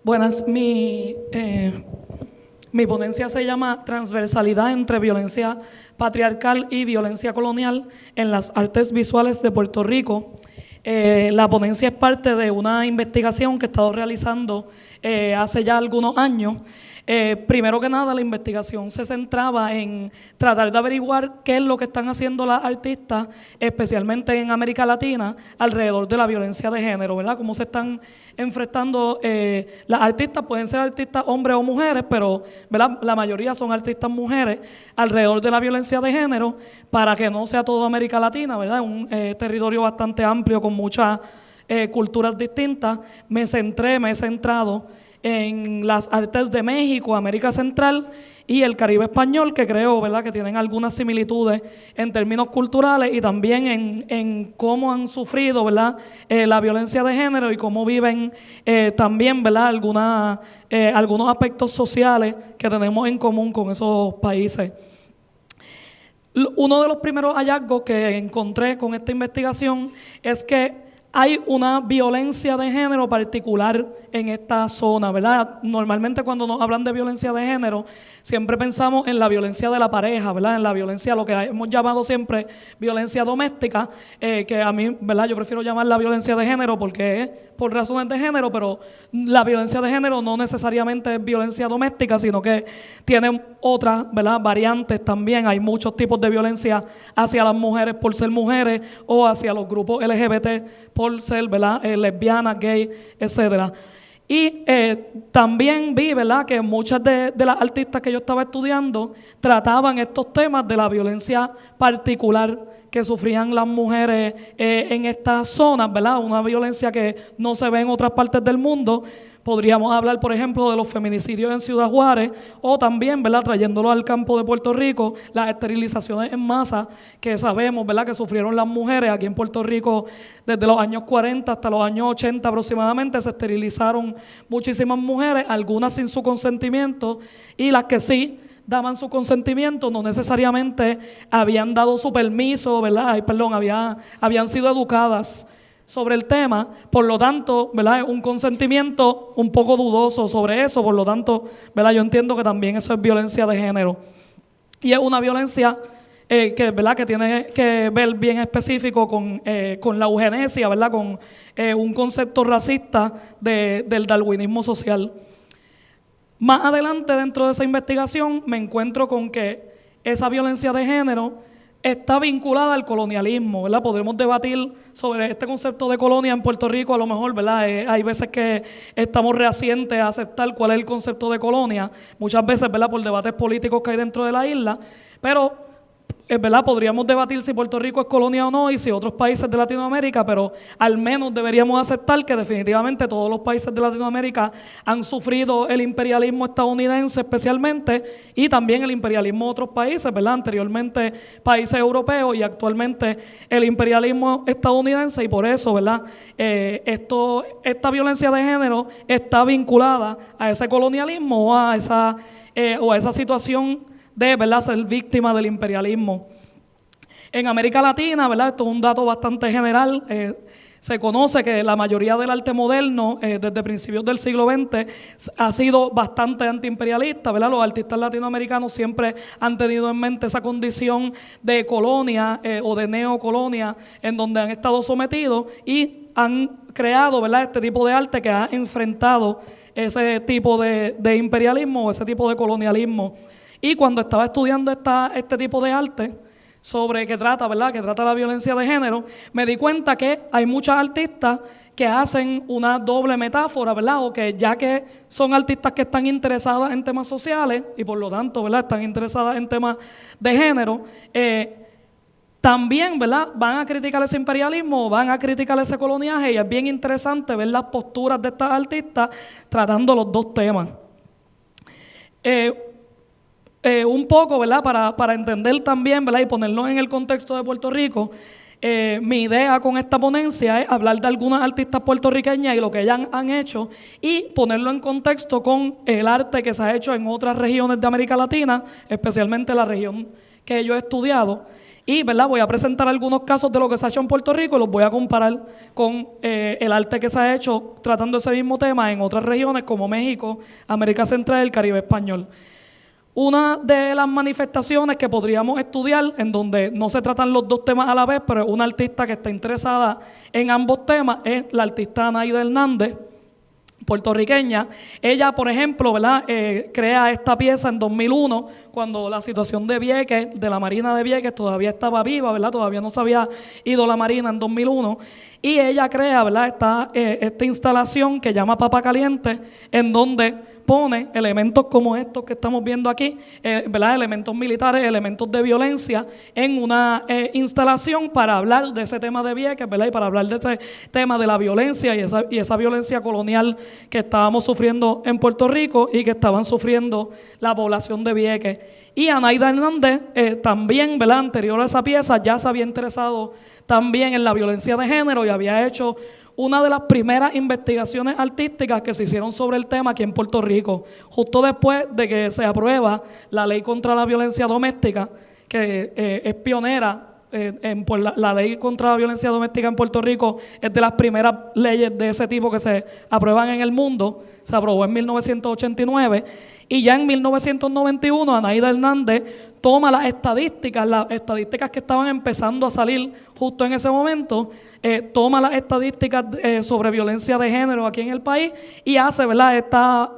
Buenas, mi ponencia se llama Transversalidad entre violencia patriarcal y violencia colonial en las artes visuales de Puerto Rico. La ponencia es parte de una investigación que he estado realizando hace ya algunos años. Primero que nada, la investigación se centraba en tratar de averiguar qué es lo que están haciendo las artistas, especialmente en América Latina, alrededor de la violencia de género, ¿verdad? Cómo se están enfrentando las artistas, pueden ser artistas hombres o mujeres, pero ¿verdad? La mayoría son artistas mujeres, alrededor de la violencia de género, para que no sea todo América Latina, ¿verdad? Un territorio bastante amplio con muchas culturas distintas. Me he centrado en las artes de México, América Central y el Caribe español, que creo, ¿verdad?, que tienen algunas similitudes en términos culturales y también en cómo han sufrido, ¿verdad?, la violencia de género y cómo viven también, ¿verdad?, algunos aspectos sociales que tenemos en común con esos países. Uno de los primeros hallazgos que encontré con esta investigación es que hay una violencia de género particular en esta zona, ¿verdad? Normalmente cuando nos hablan de violencia de género, siempre pensamos en la violencia de la pareja, ¿verdad? En la violencia, lo que hemos llamado siempre violencia doméstica, que a mí, ¿verdad? Yo prefiero llamarla violencia de género porque es por razones de género, pero la violencia de género no necesariamente es violencia doméstica, sino que tiene otras, ¿verdad?, variantes también. Hay muchos tipos de violencia hacia las mujeres por ser mujeres o hacia los grupos LGBT por ser, ¿verdad?, lesbianas, gay, etcétera. Y también vi, ¿verdad?, que muchas de las artistas que yo estaba estudiando trataban estos temas de la violencia particular que sufrían las mujeres en estas zonas, ¿verdad? Una violencia que no se ve en otras partes del mundo. Podríamos hablar, por ejemplo, de los feminicidios en Ciudad Juárez o también, ¿verdad?, trayéndolo al campo de Puerto Rico, las esterilizaciones en masa que sabemos, ¿verdad?, que sufrieron las mujeres aquí en Puerto Rico desde los años 40 hasta los años 80 aproximadamente. Se esterilizaron muchísimas mujeres, algunas sin su consentimiento, y las que sí daban su consentimiento no necesariamente habían dado su permiso, ¿verdad? Habían sido educadas sobre el tema, por lo tanto, ¿verdad?, un consentimiento un poco dudoso sobre eso, por lo tanto, ¿verdad?, yo entiendo que también eso es violencia de género. Y es una violencia ¿verdad?, que tiene que ver bien específico con la eugenesia, ¿verdad?, con un concepto racista del darwinismo social. Más adelante, dentro de esa investigación, me encuentro con que esa violencia de género está vinculada al colonialismo, ¿verdad? Podremos debatir sobre este concepto de colonia en Puerto Rico, a lo mejor, ¿verdad? Hay veces que estamos reacientes a aceptar cuál es el concepto de colonia, muchas veces, ¿verdad?, por debates políticos que hay dentro de la isla, pero ¿verdad?, podríamos debatir si Puerto Rico es colonia o no y si otros países de Latinoamérica, pero al menos deberíamos aceptar que definitivamente todos los países de Latinoamérica han sufrido el imperialismo estadounidense especialmente y también el imperialismo de otros países, ¿verdad?, anteriormente países europeos y actualmente el imperialismo estadounidense, y por eso, ¿verdad?, esta violencia de género está vinculada a ese colonialismo o a esa situación de, ¿verdad?, ser víctima del imperialismo. En América Latina, ¿verdad?, esto es un dato bastante general, se conoce que la mayoría del arte moderno, desde principios del siglo XX, ha sido bastante antiimperialista, ¿verdad? Los artistas latinoamericanos siempre han tenido en mente esa condición de colonia o de neocolonia en donde han estado sometidos y han creado, ¿verdad?, este tipo de arte que ha enfrentado ese tipo de imperialismo o ese tipo de colonialismo. Y cuando estaba estudiando este tipo de arte que trata la violencia de género, me di cuenta que hay muchas artistas que hacen una doble metáfora, ¿verdad? O que ya que son artistas que están interesadas en temas sociales y por lo tanto, ¿verdad?, están interesadas en temas de género, también, ¿verdad?, van a criticar ese imperialismo, van a criticar ese coloniaje, y es bien interesante ver las posturas de estas artistas tratando los dos temas. Un poco, ¿verdad?, para entender también, ¿verdad?, y ponerlo en el contexto de Puerto Rico, mi idea con esta ponencia es hablar de algunas artistas puertorriqueñas y lo que ellas han hecho y ponerlo en contexto con el arte que se ha hecho en otras regiones de América Latina, especialmente la región que yo he estudiado. Y, ¿verdad?, voy a presentar algunos casos de lo que se ha hecho en Puerto Rico y los voy a comparar con el arte que se ha hecho tratando ese mismo tema en otras regiones como México, América Central y el Caribe español. Una de las manifestaciones que podríamos estudiar, en donde no se tratan los dos temas a la vez, pero es una artista que está interesada en ambos temas, es la artista Anaida Hernández, puertorriqueña. Ella, por ejemplo, ¿verdad?, crea esta pieza en 2001, cuando la situación de Vieques, de la Marina de Vieques, todavía estaba viva, ¿verdad? Todavía no se había ido la Marina en 2001. Y ella crea, ¿verdad?, esta instalación que llama Papa Caliente, en donde pone elementos como estos que estamos viendo aquí, ¿verdad?, elementos militares, elementos de violencia, en una instalación para hablar de ese tema de Vieques, ¿verdad?, y para hablar de ese tema de la violencia y esa violencia colonial que estábamos sufriendo en Puerto Rico y que estaban sufriendo la población de Vieques. Y Anaida Hernández también, ¿verdad?, anterior a esa pieza, ya se había interesado también en la violencia de género y había hecho una de las primeras investigaciones artísticas que se hicieron sobre el tema aquí en Puerto Rico, justo después de que se aprueba la ley contra la violencia doméstica, que es pionera. La ley contra la violencia doméstica en Puerto Rico es de las primeras leyes de ese tipo que se aprueban en el mundo. Se aprobó en 1989 y ya en 1991 Anaida Hernández toma las estadísticas que estaban empezando a salir justo en ese momento, toma las estadísticas sobre violencia de género aquí en el país y hace, ¿verdad?, esta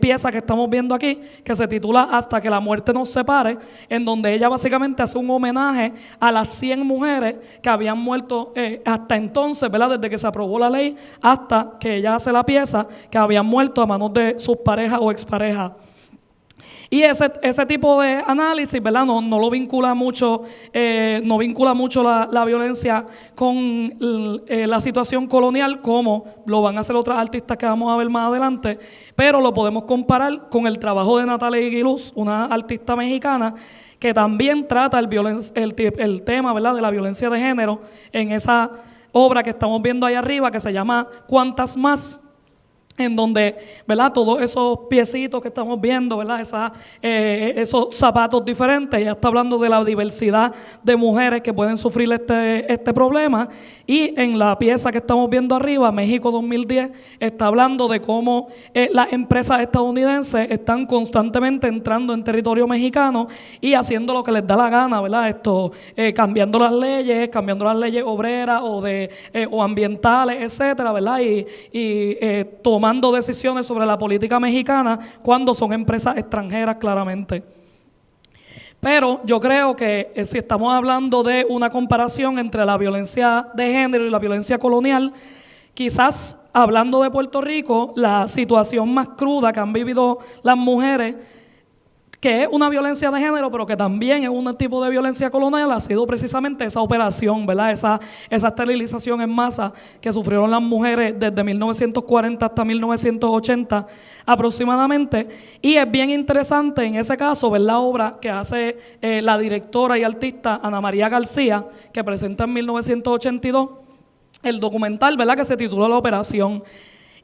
pieza que estamos viendo aquí, que se titula Hasta que la muerte nos separe, en donde ella básicamente hace un homenaje a las 100 mujeres que habían muerto hasta entonces, ¿verdad?, desde que se aprobó la ley hasta que ella hace la pieza, que habían muerto a manos de sus parejas o exparejas. Y ese tipo de análisis, ¿verdad?, no lo vincula mucho, no vincula mucho la violencia con la situación colonial, como lo van a hacer otras artistas que vamos a ver más adelante, pero lo podemos comparar con el trabajo de Natalia Aguiluz, una artista mexicana que también trata el tema, ¿verdad?, de la violencia de género en esa obra que estamos viendo ahí arriba, que se llama Cuántas Más, en donde, ¿verdad?, todos esos piecitos que estamos viendo, ¿verdad?, esos zapatos diferentes, ella está hablando de la diversidad de mujeres que pueden sufrir este problema. Y en la pieza que estamos viendo arriba, México 2010, está hablando de cómo las empresas estadounidenses están constantemente entrando en territorio mexicano y haciendo lo que les da la gana, ¿verdad?, cambiando las leyes obreras o ambientales, etcétera, ¿verdad?, y tomando decisiones sobre la política mexicana cuando son empresas extranjeras, claramente. Pero yo creo que si estamos hablando de una comparación entre la violencia de género y la violencia colonial, quizás hablando de Puerto Rico, la situación más cruda que han vivido las mujeres, que es una violencia de género, pero que también es un tipo de violencia colonial, ha sido precisamente esa operación, ¿verdad?, esa esterilización en masa que sufrieron las mujeres desde 1940 hasta 1980 aproximadamente. Y es bien interesante en ese caso ver la obra que hace la directora y artista Ana María García, que presenta en 1982 el documental, ¿verdad?, que se titula La Operación.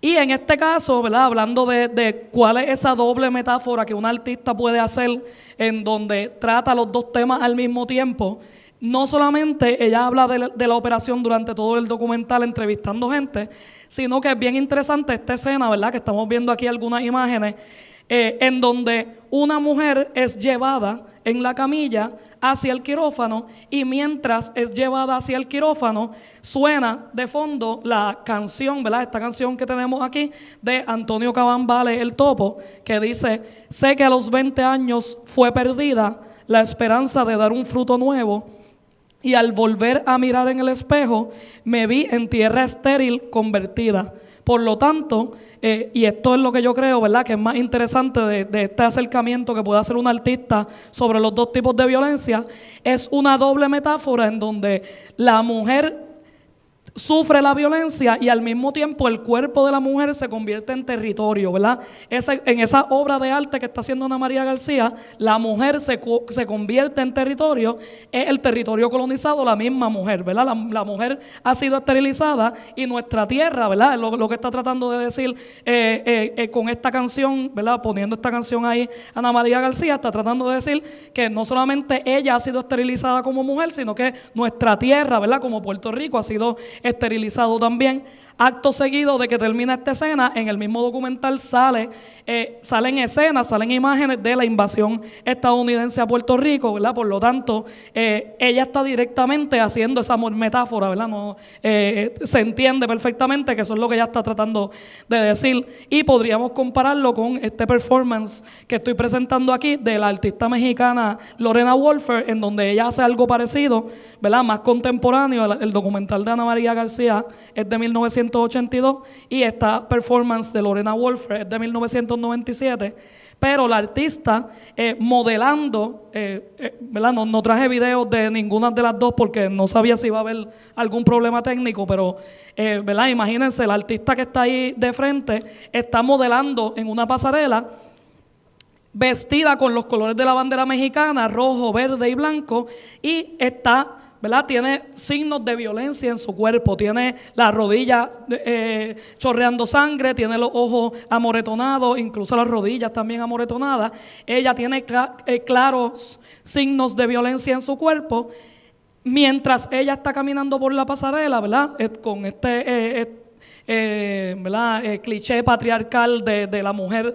Y en este caso, ¿verdad?, hablando de cuál es esa doble metáfora que un artista puede hacer en donde trata los dos temas al mismo tiempo, no solamente ella habla de la operación durante todo el documental entrevistando gente, sino que es bien interesante esta escena, ¿verdad?, que estamos viendo aquí algunas imágenes, en donde una mujer es llevada en la camilla hacia el quirófano y mientras es llevada hacia el quirófano suena de fondo la canción, ¿verdad?, esta canción que tenemos aquí de Antonio Cabán Vale, El Topo, que dice: sé que a los 20 años fue perdida la esperanza de dar un fruto nuevo y al volver a mirar en el espejo me vi en tierra estéril convertida. Por lo tanto, y esto es lo que yo creo, ¿verdad?, que es más interesante de este acercamiento que puede hacer un artista sobre los dos tipos de violencia, es una doble metáfora en donde la mujer sufre la violencia y al mismo tiempo el cuerpo de la mujer se convierte en territorio, ¿verdad? En esa obra de arte que está haciendo Ana María García, la mujer se convierte en territorio, es el territorio colonizado, la misma mujer, ¿verdad? La mujer ha sido esterilizada y nuestra tierra, ¿verdad? Lo que está tratando de decir con esta canción, ¿verdad? Poniendo esta canción ahí, Ana María García está tratando de decir que no solamente ella ha sido esterilizada como mujer, sino que nuestra tierra, ¿verdad? Como Puerto Rico ha sido esterilizado también. Acto seguido de que termina esta escena, en el mismo documental salen escenas, salen imágenes de la invasión estadounidense a Puerto Rico, ¿verdad? Por lo tanto, ella está directamente haciendo esa metáfora, ¿verdad? No, se entiende perfectamente que eso es lo que ella está tratando de decir y podríamos compararlo con este performance que estoy presentando aquí de la artista mexicana Lorena Wolfer, en donde ella hace algo parecido, ¿verdad? Más contemporáneo. El documental de Ana María García es de 1982 y esta performance de Lorena Wolfer es de 1997, pero la artista modelando, ¿verdad? No traje videos de ninguna de las dos porque no sabía si iba a haber algún problema técnico, pero ¿verdad? Imagínense, la artista que está ahí de frente está modelando en una pasarela vestida con los colores de la bandera mexicana, rojo, verde y blanco, y está, ¿verdad? Tiene signos de violencia en su cuerpo, tiene la rodilla chorreando sangre, tiene los ojos amoretonados, incluso las rodillas también amoretonadas. Ella tiene claros signos de violencia en su cuerpo, mientras ella está caminando por la pasarela, ¿verdad? Con ¿verdad? Cliché patriarcal de la mujer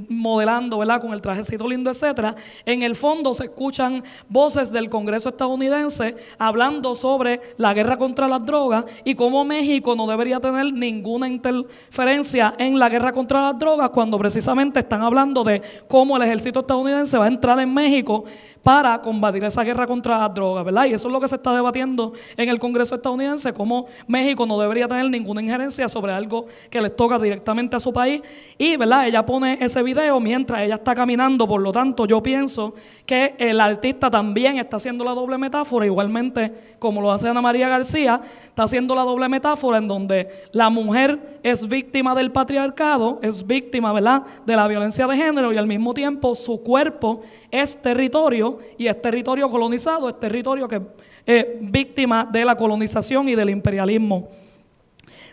modelando, ¿verdad? Con el trajecito lindo, etcétera. En el fondo se escuchan voces del Congreso estadounidense hablando sobre la guerra contra las drogas y cómo México no debería tener ninguna interferencia en la guerra contra las drogas, cuando precisamente están hablando de cómo el ejército estadounidense va a entrar en México para combatir esa guerra contra las drogas, ¿verdad? Y eso es lo que se está debatiendo en el Congreso estadounidense, cómo México no debería tener ninguna injerencia sobre algo que les toca directamente a su país. Y, ¿verdad? Ella pone ese video mientras ella está caminando, por lo tanto yo pienso que el artista también está haciendo la doble metáfora, igualmente como lo hace Ana María García, está haciendo la doble metáfora en donde la mujer es víctima del patriarcado, es víctima, ¿verdad?, de la violencia de género, y al mismo tiempo su cuerpo es territorio, y es territorio colonizado, es territorio que es víctima de la colonización y del imperialismo.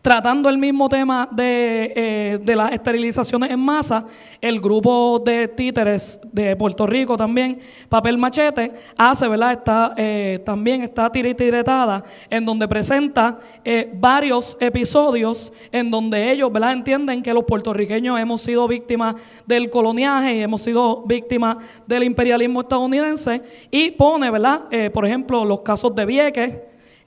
Tratando el mismo tema de las esterilizaciones en masa, el grupo de títeres de Puerto Rico también, Papel Machete, hace, ¿verdad? También está tiritiretada, en donde presenta varios episodios en donde ellos, ¿verdad?, entienden que los puertorriqueños hemos sido víctimas del coloniaje y hemos sido víctimas del imperialismo estadounidense, y pone, ¿verdad?, por ejemplo, los casos de Vieques,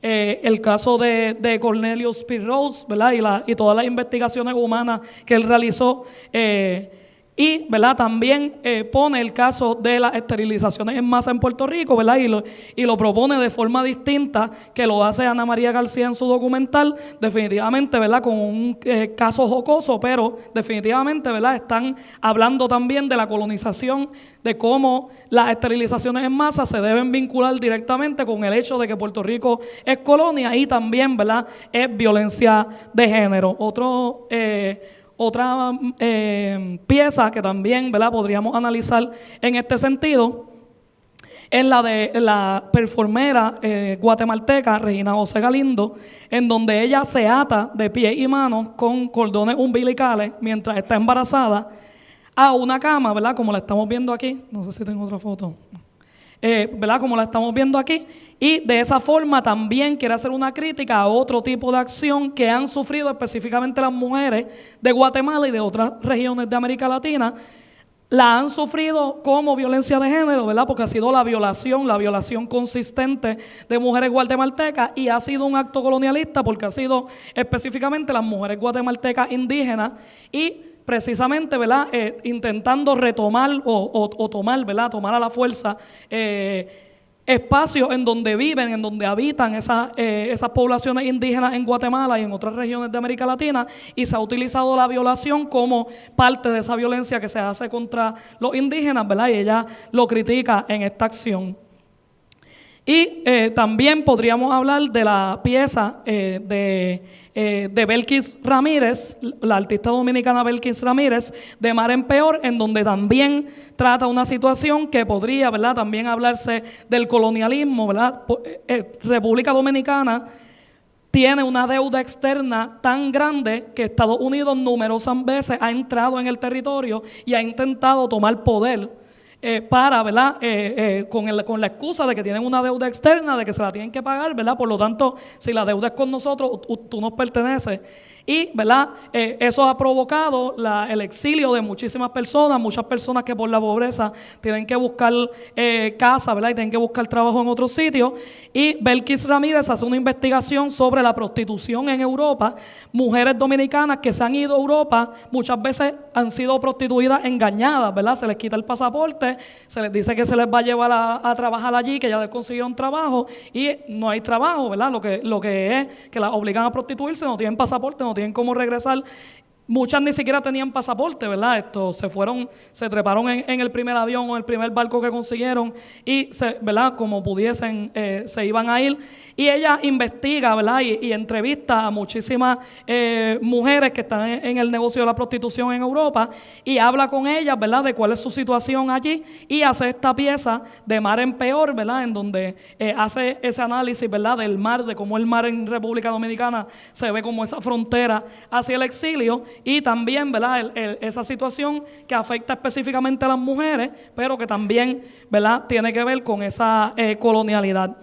el caso de Cornelius P. Rhodes, ¿verdad? Y todas las investigaciones humanas que él realizó, y, ¿verdad?, también pone el caso de las esterilizaciones en masa en Puerto Rico, ¿verdad? Y lo propone de forma distinta que lo hace Ana María García en su documental, definitivamente, ¿verdad?, con un caso jocoso, pero definitivamente, ¿verdad?, están hablando también de la colonización, de cómo las esterilizaciones en masa se deben vincular directamente con el hecho de que Puerto Rico es colonia, y también, ¿verdad?, es violencia de género. Otra pieza que también, ¿verdad?, podríamos analizar en este sentido es la de la performera guatemalteca Regina José Galindo, en donde ella se ata de pies y manos con cordones umbilicales mientras está embarazada a una cama, ¿verdad?, como la estamos viendo aquí. No sé si tengo otra foto. ¿Verdad?, como la estamos viendo aquí, y de esa forma también quiere hacer una crítica a otro tipo de acción que han sufrido específicamente las mujeres de Guatemala y de otras regiones de América Latina. La han sufrido como violencia de género, ¿verdad?, porque ha sido la violación consistente de mujeres guatemaltecas, y ha sido un acto colonialista porque ha sido específicamente las mujeres guatemaltecas indígenas, y precisamente, ¿verdad?, intentando retomar o tomar, ¿verdad?, tomar a la fuerza espacios en donde viven, en donde habitan esas poblaciones indígenas en Guatemala y en otras regiones de América Latina, y se ha utilizado la violación como parte de esa violencia que se hace contra los indígenas, ¿verdad?, y ella lo critica en esta acción. Y también podríamos hablar de la pieza de Belkis Ramírez, la artista dominicana Belkis Ramírez, de Mar en Peor, en donde también trata una situación que podría, ¿verdad?, también hablarse del colonialismo, ¿verdad? República Dominicana tiene una deuda externa tan grande que Estados Unidos numerosas veces ha entrado en el territorio y ha intentado tomar poder para, ¿verdad? Con la excusa de que tienen una deuda externa, de que se la tienen que pagar, ¿verdad? Por lo tanto, si la deuda es con nosotros, tú nos perteneces. Y, ¿verdad? Eso ha provocado el exilio de muchísimas personas, muchas personas que por la pobreza tienen que buscar casa, ¿verdad? Y tienen que buscar trabajo en otros sitios. Y Belkis Ramírez hace una investigación sobre la prostitución en Europa. Mujeres dominicanas que se han ido a Europa, muchas veces han sido prostituidas engañadas, ¿verdad? Se les quita el pasaporte, se les dice que se les va a llevar a trabajar allí, que ya les consiguieron trabajo, y no hay trabajo, ¿verdad? Lo que es que las obligan a prostituirse, no tienen pasaporte, no tienen cómo regresar. Muchas ni siquiera tenían pasaporte, ¿verdad? Se treparon en el primer avión o el primer barco que consiguieron y, ¿verdad?, como pudiesen, se iban a ir. Y ella investiga, ¿verdad?, y entrevista a muchísimas mujeres que están en el negocio de la prostitución en Europa y habla con ellas, ¿verdad?, de cuál es su situación allí y hace esta pieza de Mar en Peor, ¿verdad?, en donde hace ese análisis, ¿verdad?, del mar, de cómo el mar en República Dominicana se ve como esa frontera hacia el exilio. Y también, ¿verdad?, esa situación que afecta específicamente a las mujeres, pero que también, ¿verdad?, tiene que ver con esa colonialidad.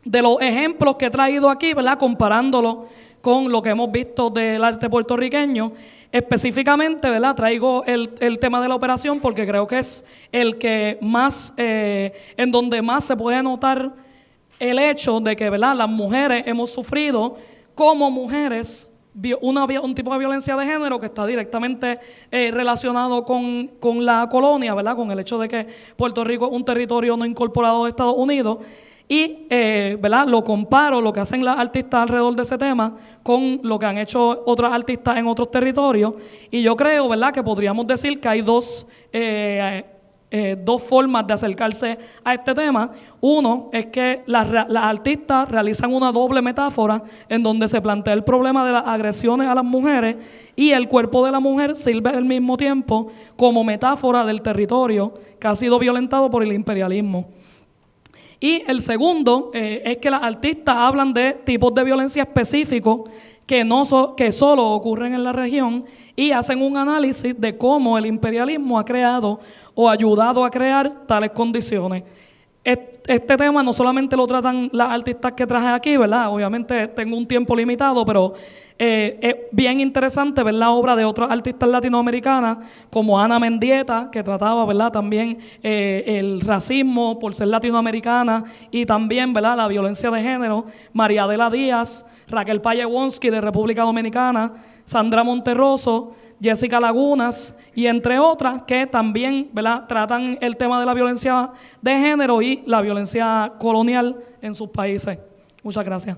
De los ejemplos que he traído aquí, ¿verdad?, comparándolo con lo que hemos visto del arte puertorriqueño, específicamente, ¿verdad?, traigo el tema de la operación porque creo que es el que más, en donde más se puede notar el hecho de que, ¿verdad?, las mujeres hemos sufrido como mujeres un tipo de violencia de género que está directamente relacionado con la colonia, ¿verdad?, con el hecho de que Puerto Rico es un territorio no incorporado de Estados Unidos. Y, ¿verdad?, lo comparo, lo que hacen las artistas alrededor de ese tema con lo que han hecho otras artistas en otros territorios. Y yo creo, ¿verdad?, que podríamos decir que hay dos formas de acercarse a este tema. Uno es que las artistas realizan una doble metáfora en donde se plantea el problema de las agresiones a las mujeres y el cuerpo de la mujer sirve al mismo tiempo como metáfora del territorio que ha sido violentado por el imperialismo. Y el segundo es que las artistas hablan de tipos de violencia específicos que solo ocurren en la región y hacen un análisis de cómo el imperialismo ha creado o ayudado a crear tales condiciones. Este tema no solamente lo tratan las artistas que traje aquí, ¿verdad? Obviamente tengo un tiempo limitado, pero es bien interesante ver la obra de otras artistas latinoamericanas como Ana Mendieta, que trataba, ¿verdad?, también el racismo por ser latinoamericana y también, ¿verdad?, la violencia de género. María Adela Díaz, Raquel Payewonsky de República Dominicana, Sandra Monterroso, Jessica Lagunas y entre otras que también, ¿verdad?, tratan el tema de la violencia de género y la violencia colonial en sus países. Muchas gracias.